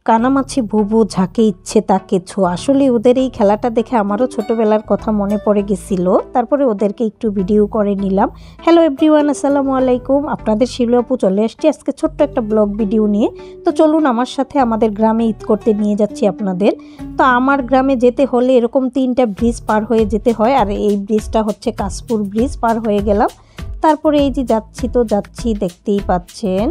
কানামাছি বুবু যাকে ইচ্ছে তাকে ছো। আসলে ওদের এই খেলাটা দেখে আমারও ছোটবেলার কথা মনে পড়ে গেছিল। তারপরে ওদেরকে একটু ভিডিও করে নিলাম। হ্যালো এভরিওয়ান, আসসালামু আলাইকুম। আপনাদের শিলু আপু চলে আসছে আজকে ছোট্ট একটা ব্লগ ভিডিও নিয়ে। তো চলুন আমার সাথে আমাদের গ্রামে ঈদ করতে নিয়ে যাচ্ছি আপনাদের। তো আমার গ্রামে যেতে হলে এরকম 3টা ব্রিজ পার হয়ে যেতে হয়, আর এই ব্রিজটা হচ্ছে কাশপুর ব্রিজ। পার হয়ে গেলাম, তারপরে এই যে যাচ্ছি দেখতেই পাচ্ছেন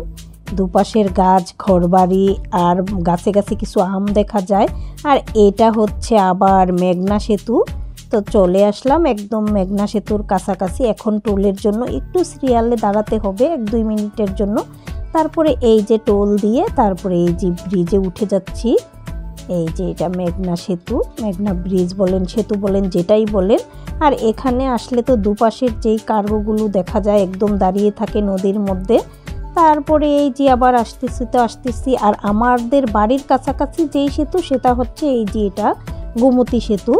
দুপাশের গাছ, ঘরবাড়ি, আর গাছে গাছে কিছু আম দেখা যায়। আর এটা হচ্ছে আবার মেঘনা সেতু। তো চলে আসলাম একদম মেঘনা সেতুর কাছাকাছি। এখন টোলের জন্য একটু সিরিয়ালে দাঁড়াতে হবে 1-2 মিনিটের জন্য। তারপরে এই যে টোল দিয়ে তারপরে এই যে ব্রিজে উঠে যাচ্ছি। এই যে এটা মেঘনা সেতু, মেঘনা ব্রিজ বলেন, সেতু বলেন, যেটাই বলেন। আর এখানে আসলে তো দুপাশের যেই কার্গোগুলো দেখা যায় একদম দাঁড়িয়ে থাকে নদীর মধ্যে। তারপরে এই যে আবার আসতেছি। আর আমাদের বাড়ির কাছাকাছি যেই সেতু সেটা হচ্ছে এই যে এটা গোমতী সেতু।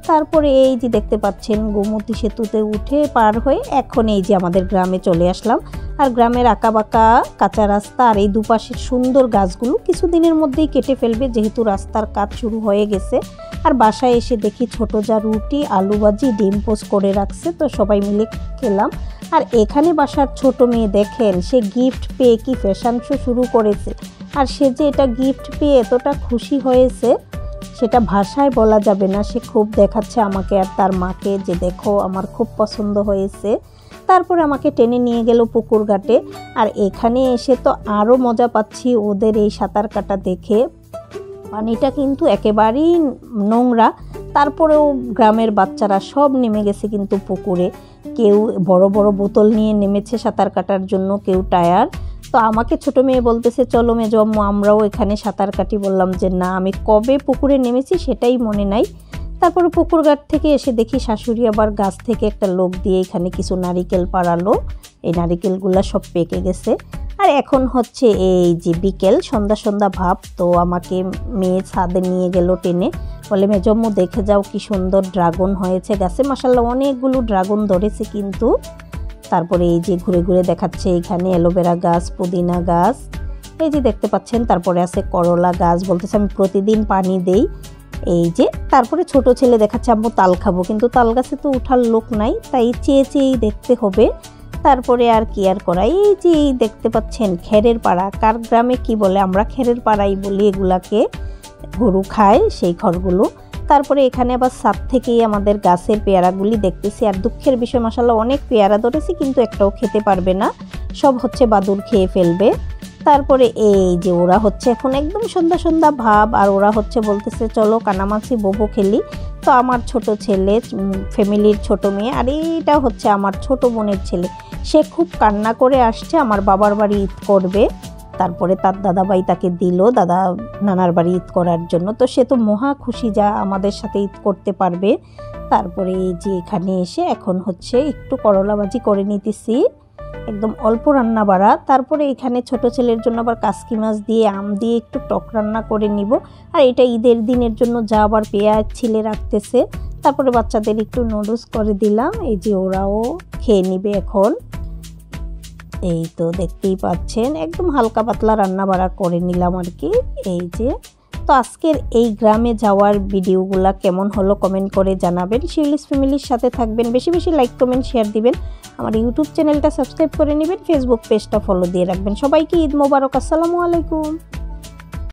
তারপরে এই যে দেখতে পাচ্ছেন গোমতী সেতুতে উঠে পার হয়ে এখন এই যে আমাদের গ্রামে চলে আসলাম। আর গ্রামের আঁকাবাঁকা কাঁচা রাস্তা আর এই দুপাশের সুন্দর গাছগুলো কিছুদিনের মধ্যেই কেটে ফেলবে, যেহেতু রাস্তার কাজ শুরু হয়ে গেছে। আর বাসায় এসে দেখি ছোট যা রুটি, আলু ভাজি, ডিম পোস্ট করে রাখছে, তো সবাই মিলে খেলাম। আর এখানে বাসার ছোট মেয়ে দেখেন, সে গিফট পেয়ে কি ফ্যাশন শো শুরু করেছে। আর সে যে এটা গিফট পেয়ে এতটা খুশি হয়েছে সেটা ভাষায় বলা যাবে না। সে খুব দেখাচ্ছে আমাকে আর তার মাকে যে দেখো আমার খুব পছন্দ হয়েছে। তারপরে আমাকে টেনে নিয়ে গেল পুকুর ঘাটে। আর এখানে এসে তো আরও মজা পাচ্ছি ওদের এই সাঁতার কাটা দেখে। পানিটা কিন্তু একেবারেই নোংরা, তারপরেও গ্রামের বাচ্চারা সব নেমে গেছে কিন্তু পুকুরে। কেউ বড় বড় বোতল নিয়ে নেমেছে সাঁতার কাটার জন্য, কেউ টায়ার। তো আমাকে ছোট মেয়ে বলতেছে চলো মেজো আম্মু আমরাও এখানে সাঁতার কাটি। বললাম যে না, আমি কবে পুকুরে নেমেছি সেটাই মনে নাই। তারপরে পুকুর ঘাট থেকে এসে দেখি শাশুড়ি আবার গাছ থেকে একটা লোক দিয়ে এখানে কিছু নারিকেল পাড়ালো। এই নারিকেলগুলো সব পেকে গেছে। আর এখন হচ্ছে এই যে বিকেল, সন্ধ্যা ভাব। তো আমাকে মেয়ে ছাদে নিয়ে গেল টেনে, বলে মেজম্মু দেখে যাও কি সুন্দর ড্রাগন হয়েছে গাছে। মাশাআল্লাহ অনেকগুলো ড্রাগন ধরেছে কিন্তু। তারপরে এই যে ঘুরে ঘুরে দেখাচ্ছে এখানে অ্যালোভেরা গাছ, পুদিনা গাছ, এই যে দেখতে পাচ্ছেন। তারপরে আছে করলা গাছ, বলতেছে আমি প্রতিদিন পানি দেই। এই যে তারপরে ছোট ছেলে দেখাচ্ছে আম্মু তাল খাবো, কিন্তু তাল গাছে তো উঠার লোক নাই, তাই চেয়েই দেখতে হবে। তারপরে আর কি আর করা। এই যে দেখতে পাচ্ছেন খেরের পাড়া, কার গ্রামে কি বলে, আমরা খেরের পাড়াই বলি এগুলাকে। গরু খায় সেই খড়গুলো। তারপরে এখানে আবার ছাদ থেকেই আমাদের গাছের পেয়ারাগুলি দেখতেছি। আর দুঃখের বিষয় মাশাআল্লাহ অনেক পেয়ারা ধরেছি, কিন্তু একটাও খেতে পারবে না, সব হচ্ছে বাদুড় খেয়ে ফেলবে। তারপরে এই যে ওরা হচ্ছে এখন একদম সন্ধ্যা ভাব, আর ওরা হচ্ছে বলতেছে চলো কানামাছি বোবো খেলি। তো আমার ছোট ছেলে, ফ্যামিলির ছোট মেয়ে, আর এইটা হচ্ছে আমার ছোট বোনের ছেলে, সে খুব কান্না করে আসছে আমার বাবার বাড়ি ঈদ করবে। তারপরে তার দাদাভাই তাকে দিল দাদা নানার বাড়ি ঈদ করার জন্য। তো সে তো মহা খুশি যা আমাদের সাথে ঈদ করতে পারবে। তারপরে এই যে এখানে এসে এখন হচ্ছে একটু করলা ভাজি করে নিতেছি, একদম অল্প রান্না বাড়া। তারপরে এখানে ছোট ছেলের জন্য আবার কাসকি মাছ দিয়ে আম দিয়ে একটু টক রান্না করে নিব। আর এটা ঈদের দিনের জন্য যা আবার পেঁয়াজ ছিলে রাখতেছে। তারপরে বাচ্চাদের একটু নুডলস করে দিলাম, এই যে ওরাও খেয়ে নিবে এখন। এই তো দেখতেই পাচ্ছেন একদম হালকা পাতলা রান্না বাড়া করে নিলাম আর কি। এই যে তো আজকের এই গ্রামে যাওয়ার ভিডিওগুলো কেমন হলো কমেন্ট করে জানাবেন। শিউলিস ফ্যামিলির সাথে থাকবেন, বেশি বেশি লাইক কমেন্ট শেয়ার দিবেন। আমার ইউটিউব চ্যানেলটা সাবস্ক্রাইব করে নেবেন, ফেসবুক পেজটা ফলো দিয়ে রাখবেন। সবাইকে ঈদ মোবারক, আসসালামু আলাইকুম।